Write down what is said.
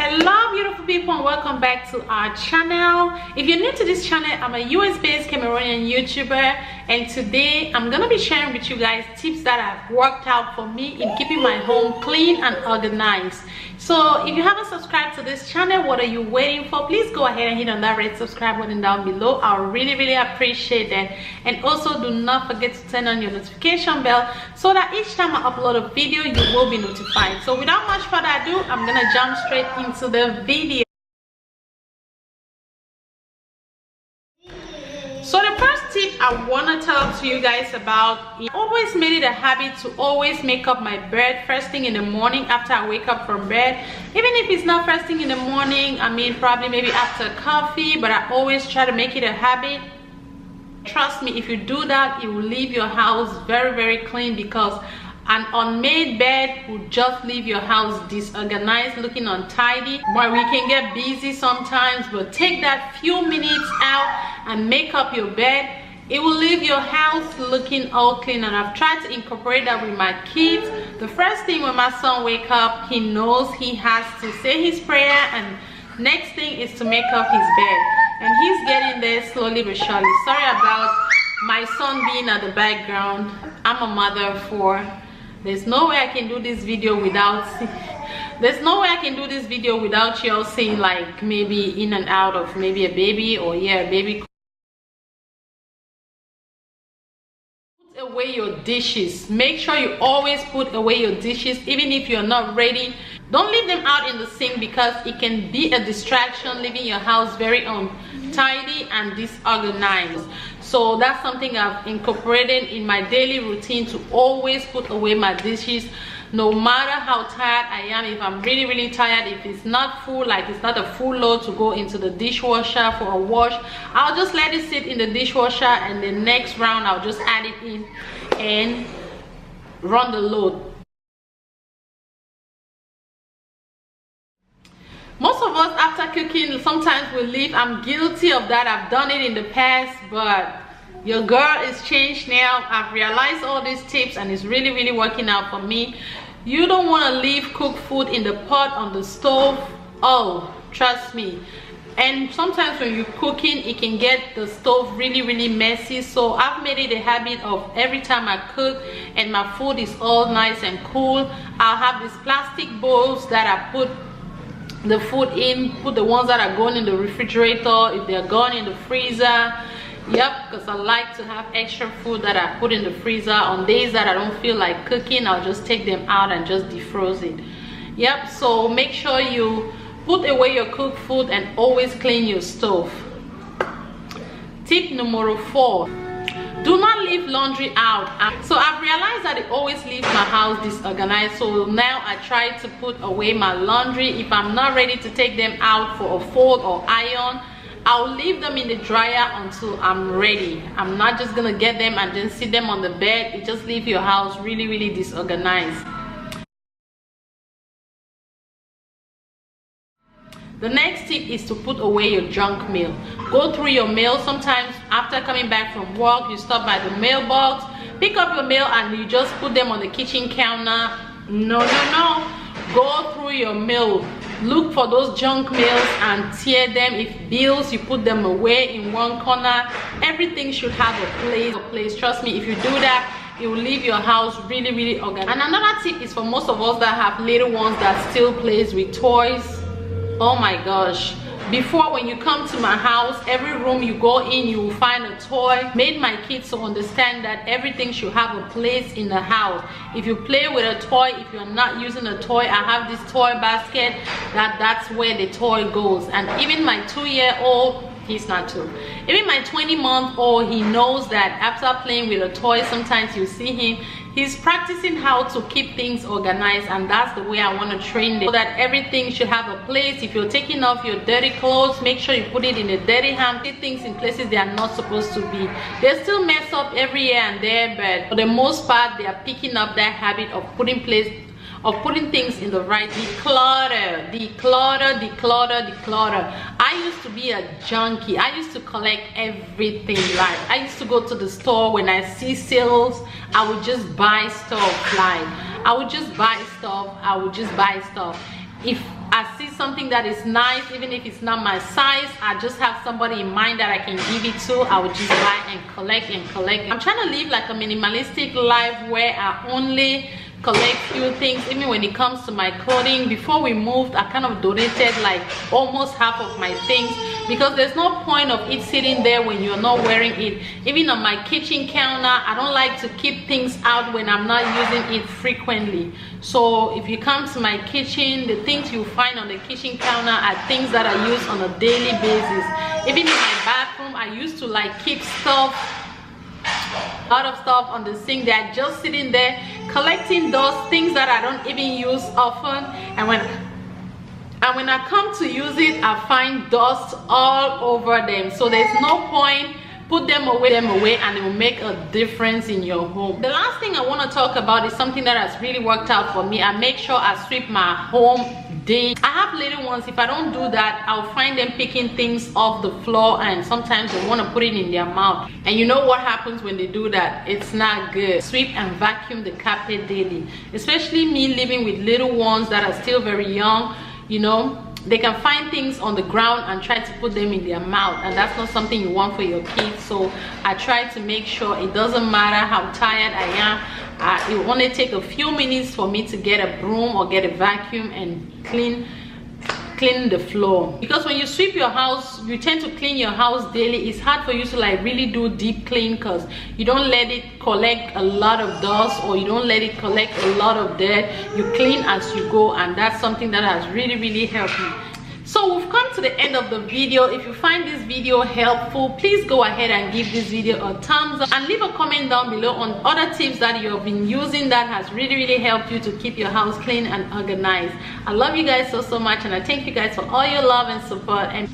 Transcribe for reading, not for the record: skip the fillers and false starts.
Hello beautiful people and welcome back to our channel. If you're new to this channel, I'm a US-based Cameroonian YouTuber, and today I'm gonna be sharing with you guys tips that have worked out for me in keeping my home clean and organized. So if you haven't subscribed to this channel, what are you waiting for? Please go ahead and hit on that red subscribe button down below. I'll really appreciate that. And also do not forget to turn on your notification bell so that each time I upload a video you will be notified. So without much further ado, I'm gonna jump straight into the video. So the first tip I want to talk to you guys about is always made it a habit to always make up my bed first thing in the morning after I wake up from bed. Even if it's not first thing in the morning, I mean probably maybe after coffee, but I always try to make it a habit. Trust me, if you do that, it will leave your house very clean, because an unmade bed will just leave your house disorganized, looking untidy. But we can get busy sometimes, but take that few minutes out and make up your bed. It will leave your house looking all clean, and I've tried to incorporate that with my kids. The first thing when my son wakes up, he knows he has to say his prayer, and next thing is to make up his bed. And he's getting there slowly but surely. Sorry about my son being at the background. I'm a mother of 4. There's no way I can do this video without y'all seeing like maybe in and out of maybe a baby, or a baby. Put away your dishes. Make sure you always put away your dishes, even if you're not ready. Don't leave them out in the sink, because it can be a distraction, leaving your house very untidy and disorganized. So that's something I've incorporated in my daily routine, to always put away my dishes, no matter how tired I am. If I'm really tired, if it's not full, like it's not a full load to go into the dishwasher for a wash, I'll just let it sit in the dishwasher, and the next round I'll just add it in and run the load. Most of us, after cooking, sometimes we leave. I'm guilty of that. I've done it in the past, but your girl is changed now. I've realized all these tips, and it's really working out for me. You don't want to leave cooked food in the pot on the stove. Oh, trust me. And sometimes when you're cooking, it can get the stove really messy. So I've made it a habit of every time I cook and my food is all nice and cool, I'll have these plastic bowls that I put the food in. Put the ones that are going in the refrigerator, if they're going in the freezer. Yep, because I like to have extra food that I put in the freezer. On days that I don't feel like cooking, I'll just take them out and just defrost it. Yep, so make sure you put away your cooked food and always clean your stove. Tip number 4. Do not leave laundry out. So I've realized that it always leaves my house disorganized, so now I try to put away my laundry. If I'm not ready to take them out for a fold or iron, I'll leave them in the dryer until I'm ready. I'm not just gonna get them and then sit them on the bed. It just leaves your house really disorganized. The next tip is to put away your junk mail. Go through your mail. Sometimes after coming back from work, you stop by the mailbox, pick up your mail, and you just put them on the kitchen counter. No. Go through your mail. Look for those junk mails and tear them. If bills, you put them away in one corner. Everything should have a place. Trust me, if you do that, it will leave your house really organized. And another tip is for most of us that have little ones that still plays with toys. Oh my gosh, before, when you come to my house, every room you go in, you will find a toy. Made my kids to understand that everything should have a place in the house. If you play with a toy, if you're not using a toy, I have this toy basket that's where the toy goes. And even my 2-year-old, he's not 2, even my 20-month-old, he knows that after playing with a toy, sometimes you see him, he's practicing how to keep things organized, and that's the way I want to train them, so that everything should have a place. If you're taking off your dirty clothes, make sure you put it in a dirty hand. Put things in places they are not supposed to be. They still mess up every here and there, but for the most part, they are picking up that habit of putting things in the right. Declutter. I used to be a junkie. I used to collect everything. Like, I used to go to the store when I see sales, I would just buy stuff. Like, I would just buy stuff. If I see something that is nice, even if it's not my size, I just have somebody in mind that I can give it to. I would just buy and collect and collect. I'm trying to live like a minimalistic life where I only collect few things. Even when it comes to my clothing, before we moved, I kind of donated like almost half of my things, because there's no point of it sitting there when you're not wearing it. Even on my kitchen counter, I don't like to keep things out when I'm not using it frequently. So if you come to my kitchen, the things you find on the kitchen counter are things that I use on a daily basis. Even in my bathroom, I used to like keep stuff, a lot of stuff on the sink. They are just sitting there, collecting those things that I don't even use often, and when I come to use it, I find dust all over them. So there's no point. Put them away, and it will make a difference in your home. The last thing I want to talk about is something that has really worked out for me. I make sure I sweep my home daily. I have little ones. If I don't do that, I'll find them picking things off the floor, and sometimes they want to put it in their mouth. And you know what happens when they do that? It's not good. Sweep and vacuum the carpet daily. Especially me living with little ones that are still very young, you know, they can find things on the ground and try to put them in their mouth, and that's not something you want for your kids. So I try to make sure, it doesn't matter how tired I am, it will only take a few minutes for me to get a broom or get a vacuum and clean the floor. Because when you sweep your house, you tend to clean your house daily. It's hard for you to like really do deep clean, because you don't let it collect a lot of dust, or you don't let it collect a lot of dirt. You clean as you go, and that's something that has really helped me. So we've come to the end of the video. If you find this video helpful, please go ahead and give this video a thumbs up, and leave a comment down below on other tips that you have been using that has really helped you to keep your house clean and organized. I love you guys so much, and I thank you guys for all your love and support. And